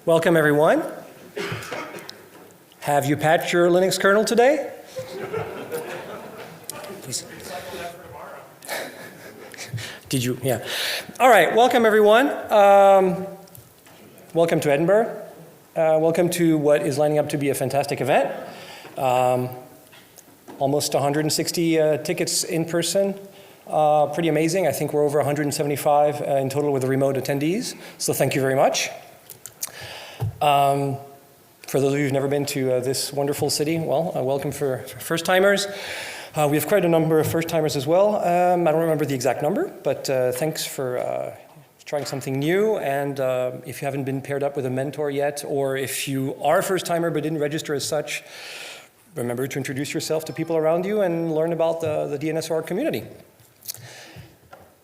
Welcome, everyone. Have you patched your Linux kernel today? Please. Did you? Yeah. All right. Welcome, everyone. Welcome to Edinburgh. Welcome to what is lining up to be a fantastic event. Almost 160 tickets in person. Pretty amazing. I think we're over 175 in total with the remote attendees. So thank you very much. For those of you who've never been to this wonderful city, well, welcome for first-timers. We have quite a number of first-timers as well. I don't remember the exact number, but thanks for trying something new. And if you haven't been paired up with a mentor yet, or if you are a first-timer but didn't register as such, remember to introduce yourself to people around you and learn about the DNS-OARC community.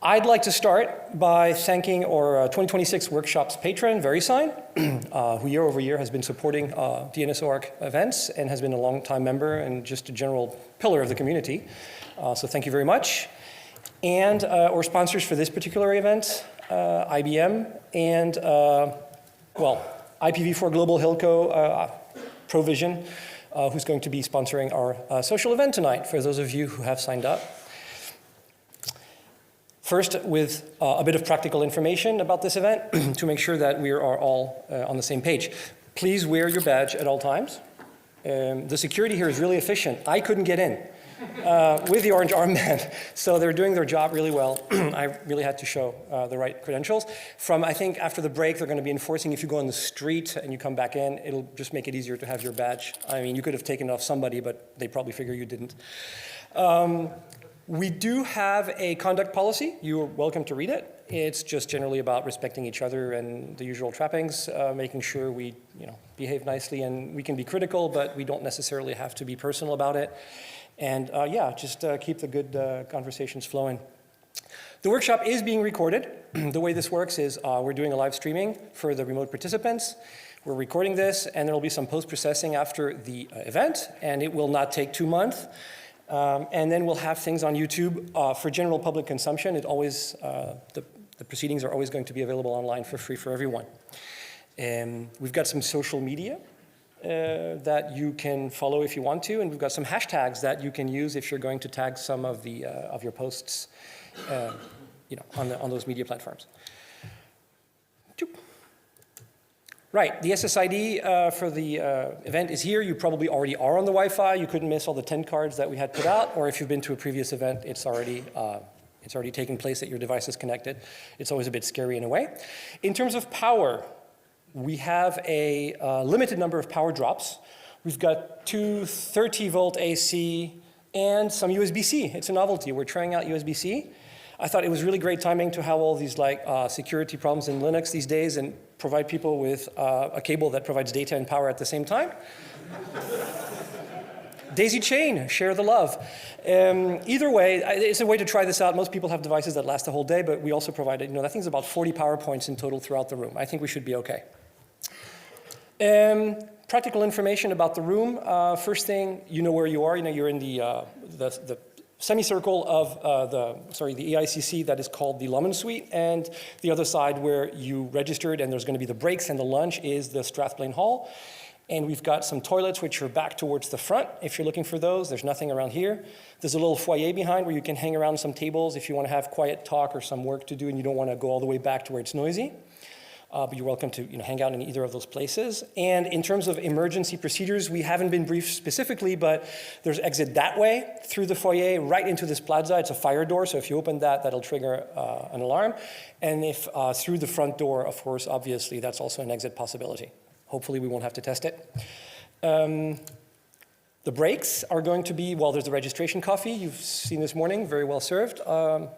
I'd like to start by thanking our 2026 workshop's patron, VeriSign, who year over year has been supporting DNS-OARC events and has been a long-time member and just a general pillar of the community. So thank you very much. And our sponsors for this particular event, IBM and, well, IPv4 Global Hilco Provision, who's going to be sponsoring our social event tonight for those of you who have signed up. First, with a bit of practical information about this event to make sure that we are all on the same page. Please wear your badge at all times. The security here is really efficient. I couldn't get in with the orange armband, so they're doing their job really well. I really had to show the right credentials. From, I think, after the break, they're going to be enforcing if you go on the street and you come back in, it'll just make it easier to have your badge. I mean, you could have taken it off somebody, but they probably figure you didn't. We do have a conduct policy. You're welcome to read it. It's just generally about respecting each other and the usual trappings, making sure we behave nicely, and we can be critical, but we don't necessarily have to be personal about it. And yeah, just keep the good conversations flowing. The workshop is being recorded. The way this works is we're doing a live streaming for the remote participants. We're recording this, and there will be some post-processing after the event, and it will not take 2 months. And then we'll have things on YouTube for general public consumption. It always, the proceedings are always going to be available online for free for everyone. We've got some social media that you can follow if you want to, and we've got some hashtags that you can use if you're going to tag some of the of your posts, on those media platforms. Right, the SSID for the event is here. You probably already are on the Wi-Fi. You couldn't miss all the 10 cards that we had put out, or if you've been to a previous event, it's already taken place that your device is connected. It's always a bit scary in a way. In terms of power, we have a limited number of power drops. We've got 2 30-volt AC and some USB-C. It's a novelty. We're trying out USB-C. I thought it was really great timing to have all these security problems in Linux these days and provide people with a cable that provides data and power at the same time. Daisy chain, share the love. Either way, it's a way to try this out. Most people have devices that last the whole day, but we also provided, I think it's about 40 power points in total throughout the room. I think we should be okay. Practical information about the room. First thing, you know where you are. You're in the semicircle of the EICC that is called the Lomond Suite, and the other side where you registered and there's going to be the breaks and the lunch is the Strathplain Hall. And we've got some toilets which are back towards the front if you're looking for those. There's nothing around here. There's a little foyer behind where you can hang around some tables if you want to have quiet talk or some work to do and you don't want to go all the way back to where it's noisy. But you're welcome to hang out in either of those places. And in terms of emergency procedures, we haven't been briefed specifically, but there's exit that way through the foyer right into this plaza. It's a fire door, so if you open that, that'll trigger an alarm. And if through the front door, of course, obviously, that's also an exit possibility. Hopefully, we won't have to test it. The breaks are going to be, well, there's the registration coffee you've seen this morning, very well served.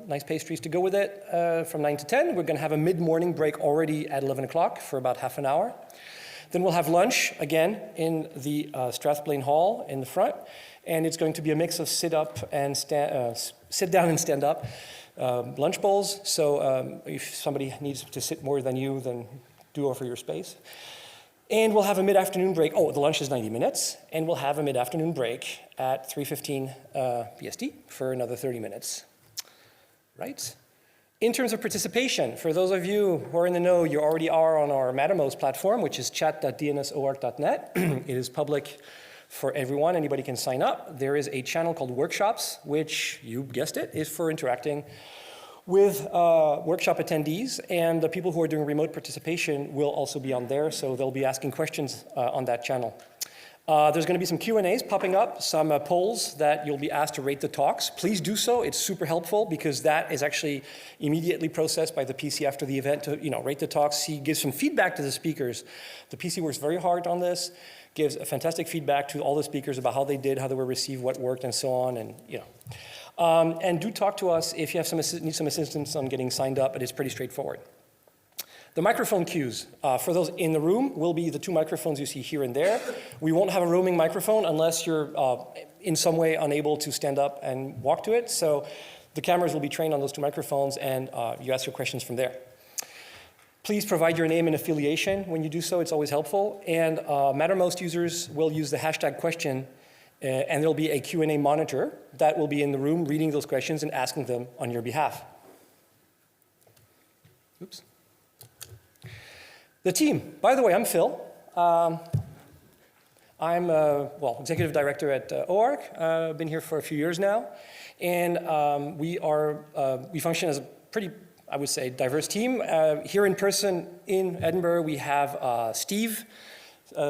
Nice pastries to go with it from 9 to 10. We're going to have a mid-morning break already at 11 o'clock for about half an hour. Then we'll have lunch, again, in the Strathplain Hall in the front. And it's going to be a mix of sit down and stand up lunch bowls. So if somebody needs to sit more than you, then do offer your space. And we'll have a mid-afternoon break. Oh, the lunch is 90 minutes. And we'll have a mid-afternoon break at 3:15 BST for another 30 minutes. Right? In terms of participation, for those of you who are in the know, you already are on our Mattermost platform, which is chat.dns-OARC.net. It is public for everyone. Anybody can sign up. There is a channel called Workshops, which, you guessed it, is for interacting with workshop attendees, and the people who are doing remote participation will also be on there, so they'll be asking questions on that channel. There's going to be some Q&As popping up, some polls that you'll be asked to rate the talks. Please do so. It's super helpful because that is actually immediately processed by the PC after the event to rate the talks. He gives some feedback to the speakers. The PC works very hard on this, gives a fantastic feedback to all the speakers about how they did, how they were received, what worked, and so on. And do talk to us if you have need some assistance on getting signed up. It is pretty straightforward. The microphone queues, for those in the room, will be the 2 microphones you see here and there. We won't have a roaming microphone unless you're in some way unable to stand up and walk to it. So the cameras will be trained on those 2 microphones, and you ask your questions from there. Please provide your name and affiliation when you do so. It's always helpful. And Mattermost users will use the hashtag question, and there'll be a Q&A monitor that will be in the room reading those questions and asking them on your behalf. Oops. The team. By the way, I'm Phil. I'm executive director at OARC. I've been here for a few years now. And we function as a pretty, I would say, diverse team. Here in person in Edinburgh, we have Steve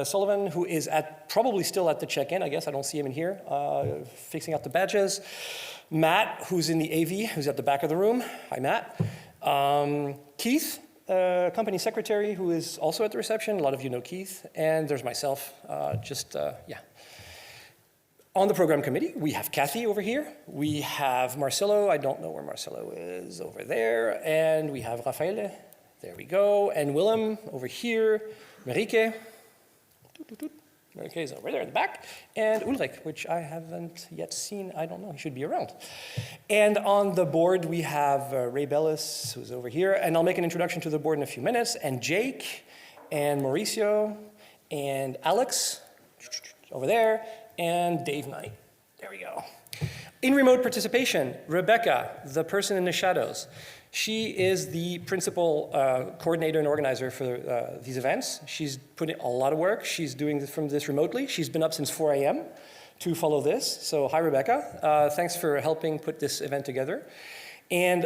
Sullivan, who is probably still at the check-in. I guess I don't see him in here, fixing out the badges. Matt, who's in the AV, who's at the back of the room. Hi, Matt. Keith, company secretary, who is also at the reception. A lot of you know Keith. And there's myself, On the program committee, we have Kathy over here. We have Marcelo. I don't know where Marcelo is, over there. And we have Rafael. There we go. And Willem over here. Marieke. Marieke is over there in the back. And Ulrich, which I haven't yet seen. I don't know. He should be around. And on the board, we have Ray Bellis, who's over here. And I'll make an introduction to the board in a few minutes. And Jake, and Mauricio, and Alex, over there, and Dave Knight. There we go. In remote participation, Rebecca, the person in the shadows. She is the principal coordinator and organizer for these events. She's put in a lot of work. She's doing this remotely. She's been up since 4 a.m. to follow this. So hi, Rebecca. Thanks for helping put this event together. And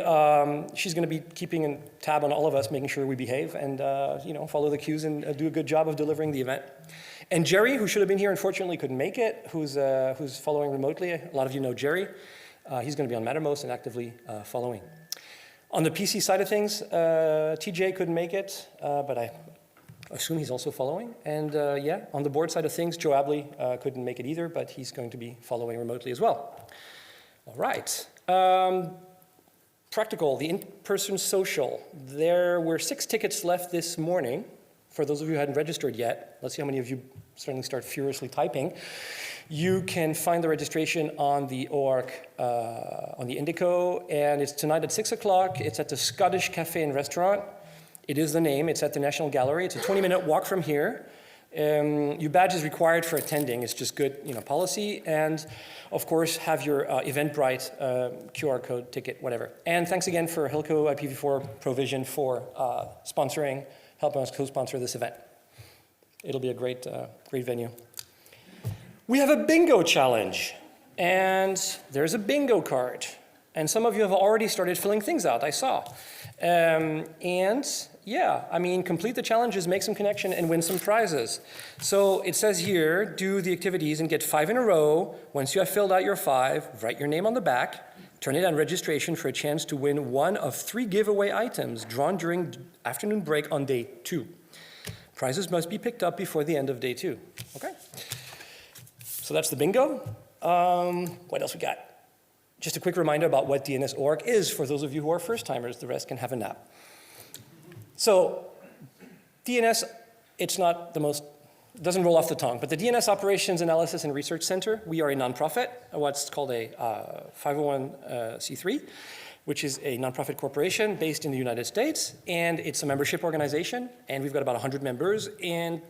she's going to be keeping a tab on all of us, making sure we behave and follow the cues and do a good job of delivering the event. And Jerry, who should have been here, unfortunately couldn't make it, who's following remotely. A lot of you know Jerry. He's going to be on Mattermost and actively following. On the PC side of things, TJ couldn't make it, but I assume he's also following. And on the board side of things, Joe Abley couldn't make it either, but he's going to be following remotely as well. All right. Practical, the in-person social. There were 6 tickets left this morning. For those of you who hadn't registered yet, let's see how many of you suddenly start furiously typing. You can find the registration on the OARC, on the Indico, and it's tonight at 6 o'clock. It's at the Scottish Cafe and Restaurant. It is the name. It's at the National Gallery. It's a 20-minute walk from here. Your badge is required for attending. It's just good, policy. And of course, have your Eventbrite QR code, ticket, whatever. And thanks again for Hilco IPv4 Provision for sponsoring, helping us co-sponsor this event. It'll be a great venue. We have a bingo challenge, and there's a bingo card. And some of you have already started filling things out, I saw. Complete the challenges, make some connection, and win some prizes. So it says here, do the activities and get 5 in a row. Once you have filled out your 5, write your name on the back, turn it on registration for a chance to win one of 3 giveaway items drawn during afternoon break on day 2. Prizes must be picked up before the end of day 2. Okay? So that's the bingo. What else we got? Just a quick reminder about what DNS-OARC is for those of you who are first-timers. The rest can have a nap. So DNS, it doesn't roll off the tongue, but the DNS Operations Analysis and Research Center, we are a nonprofit, what's called a 501c3, which is a nonprofit corporation based in the United States, and it's a membership organization, and we've got about 100 members, and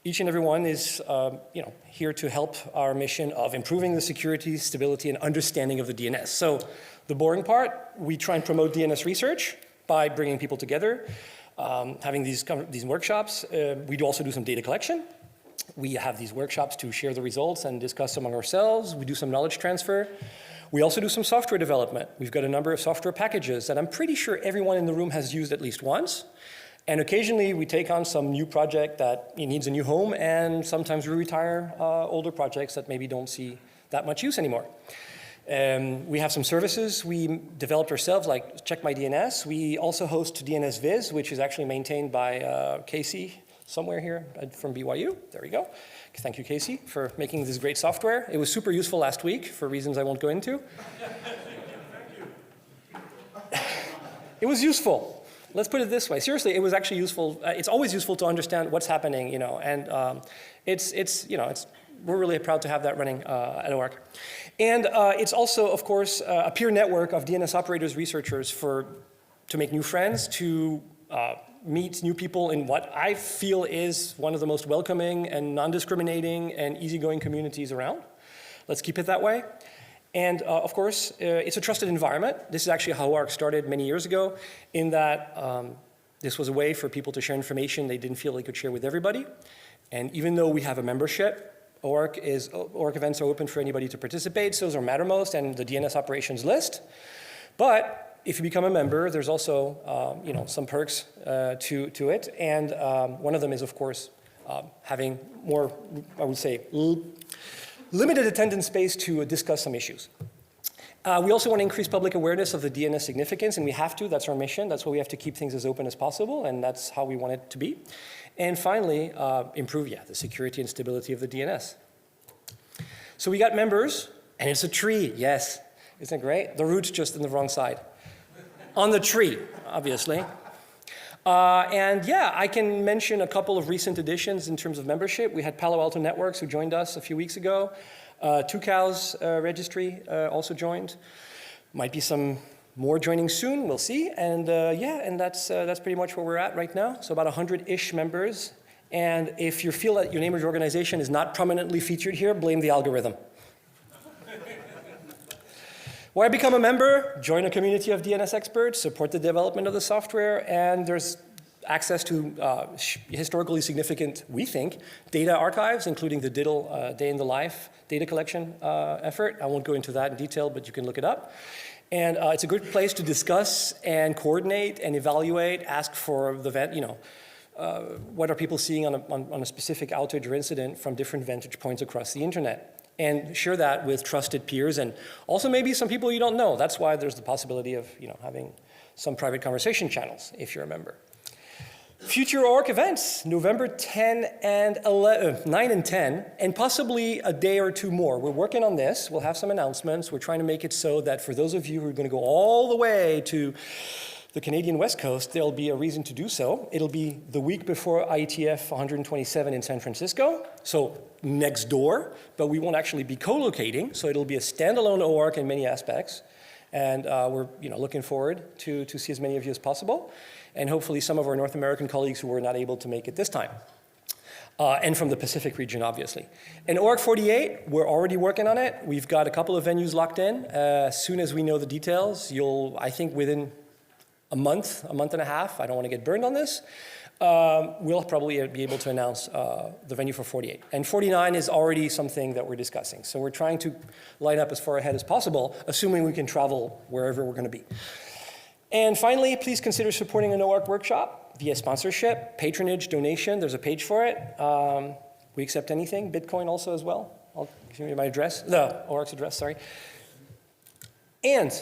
Each and every one is here to help our mission of improving the security, stability, and understanding of the DNS. So the boring part, we try and promote DNS research by bringing people together, having these workshops. We do also do some data collection. We have these workshops to share the results and discuss among ourselves. We do some knowledge transfer. We also do some software development. We've got a number of software packages that I'm pretty sure everyone in the room has used at least once. And occasionally we take on some new project that needs a new home, and sometimes we retire older projects that maybe don't see that much use anymore. We have some services we developed ourselves, like Check My DNS. We also host DNS Viz, which is actually maintained by Casey somewhere here from BYU. There we go. Thank you, Casey, for making this great software. It was super useful last week for reasons I won't go into. It was useful. Let's put it this way. Seriously, it was actually useful. It's always useful to understand what's happening, and we're really proud to have that running at OARC. And it's also, of course, a peer network of DNS operators, researchers to make new friends, to meet new people in what I feel is one of the most welcoming and non-discriminating and easygoing communities around. Let's keep it that way. And of course, it's a trusted environment. This is actually how OARC started many years ago, in that this was a way for people to share information they didn't feel they could share with everybody. And even though we have a membership, OARC events are open for anybody to participate. So is our Mattermost and the DNS operations list. But if you become a member, there's also some perks to it. And one of them is, of course, having more, I would say, limited attendance space to discuss some issues. We also want to increase public awareness of the DNS significance, and we have to. That's our mission. That's why we have to keep things as open as possible, and that's how we want it to be. And finally, improve, the security and stability of the DNS. So we got members, and it's a tree, yes. Isn't it great? The root's just in the wrong side. On the tree, obviously. I can mention a couple of recent additions in terms of membership. We had Palo Alto Networks, who joined us a few weeks ago. Two Cows Registry also joined. Might be some more joining soon, we'll see. And that's pretty much where we're at right now. So about 100-ish members. And if you feel that your name or your organization is not prominently featured here, blame the algorithm. Why become a member? Join a community of DNS experts, support the development of the software, and there's access to historically significant, we think, data archives, including the DIDL Day in the Life data collection effort. I won't go into that in detail, but you can look it up. And it's a good place to discuss and coordinate and evaluate, ask for the what are people seeing on a specific outage or incident from different vantage points across the internet. And share that with trusted peers and also maybe some people you don't know. That's why there's the possibility of having some private conversation channels if you're a member. Future OARC events, November 9 and 10, and possibly a day or two more. We're working on this. We'll have some announcements. We're trying to make it so that for those of you who are going to go all the way to the Canadian West Coast, there'll be a reason to do so. It'll be the week before IETF 127 in San Francisco, so next door, but we won't actually be co-locating, so it'll be a standalone OARC in many aspects. And we're looking forward to see as many of you as possible, and hopefully some of our North American colleagues who were not able to make it this time. And from the Pacific region, obviously. And OARC 48, we're already working on it. We've got a couple of venues locked in. As soon as we know the details, I think within a month and a half, I don't want to get burned on this, we'll probably be able to announce the venue for 48. And 49 is already something that we're discussing. So we're trying to line up as far ahead as possible, assuming we can travel wherever we're going to be. And finally, please consider supporting an OARC workshop via sponsorship, patronage, donation. There's a page for it. We accept anything, Bitcoin also as well. I'll give you my address, the OARC's address, sorry. And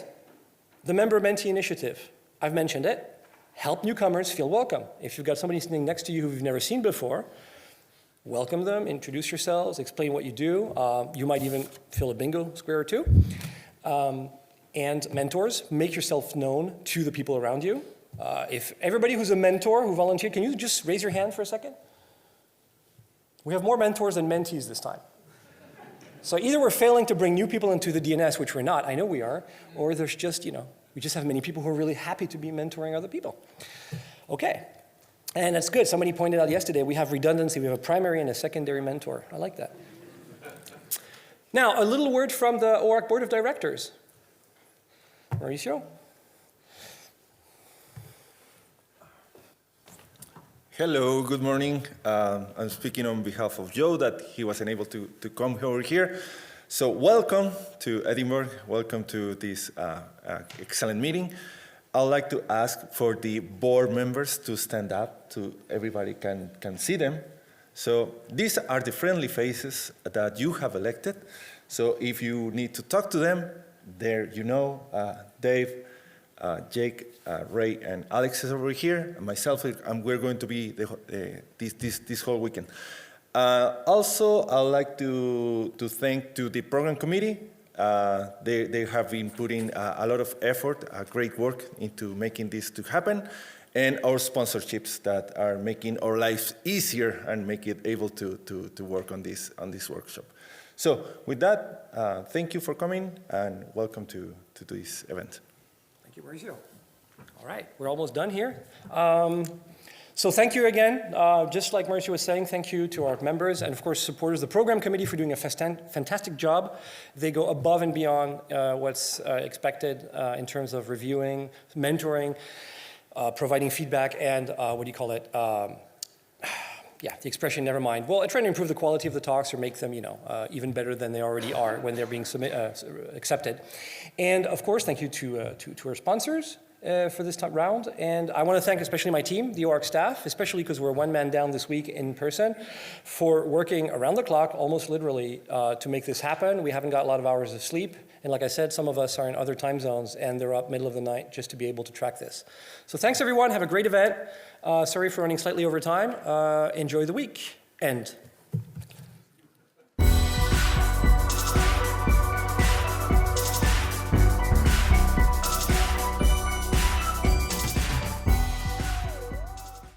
the member-mentee initiative. I've mentioned it. Help newcomers feel welcome. If you've got somebody sitting next to you who you've never seen before, welcome them, introduce yourselves, explain what you do. You might even fill a bingo square or two. And mentors, make yourself known to the people around you. If everybody who's a mentor who volunteered, can you just raise your hand for a second? We have more mentors than mentees this time. So either we're failing to bring new people into the DNS, which we're not, I know we are, or there's just, we just have many people who are really happy to be mentoring other people. Okay. And that's good. Somebody pointed out yesterday, we have redundancy. We have a primary and a secondary mentor. I like that. Now, a little word from the OARC Board of Directors. Mauricio? Hello, good morning. I'm speaking on behalf of Joe that he wasn't able to come over here. So welcome to Edinburgh. Welcome to this excellent meeting. I'd like to ask for the board members to stand up so everybody can see them. So these are the friendly faces that you have elected. So if you need to talk to them, there you know, Dave, Jake, Ray, and Alex is over here. And myself, we're going to be this whole weekend. Also, I'd like to thank to the program committee. They have been putting a lot of effort, great work into making this to happen, and our sponsorships that are making our lives easier and make it able to work on this workshop. So with that, thank you for coming and welcome to this event. Thank you, Mauricio. All right, we're almost done here. So thank you again. Just like Mauricio was saying, thank you to our members and, of course, supporters of the program committee for doing a fantastic job. They go above and beyond what's expected in terms of reviewing, mentoring, providing feedback, and what do you call it? Yeah, the expression, never mind. Well, trying to improve the quality of the talks or make them, even better than they already are when they're being accepted. And, of course, thank you to our sponsors. For this round, and I want to thank especially my team, the OARC staff, especially because we're one man down this week in person, for working around the clock, almost literally, to make this happen. We haven't got a lot of hours of sleep, and like I said, some of us are in other time zones, and they're up middle of the night just to be able to track this. So thanks everyone, have a great event. Sorry for running slightly over time. Enjoy the week, end.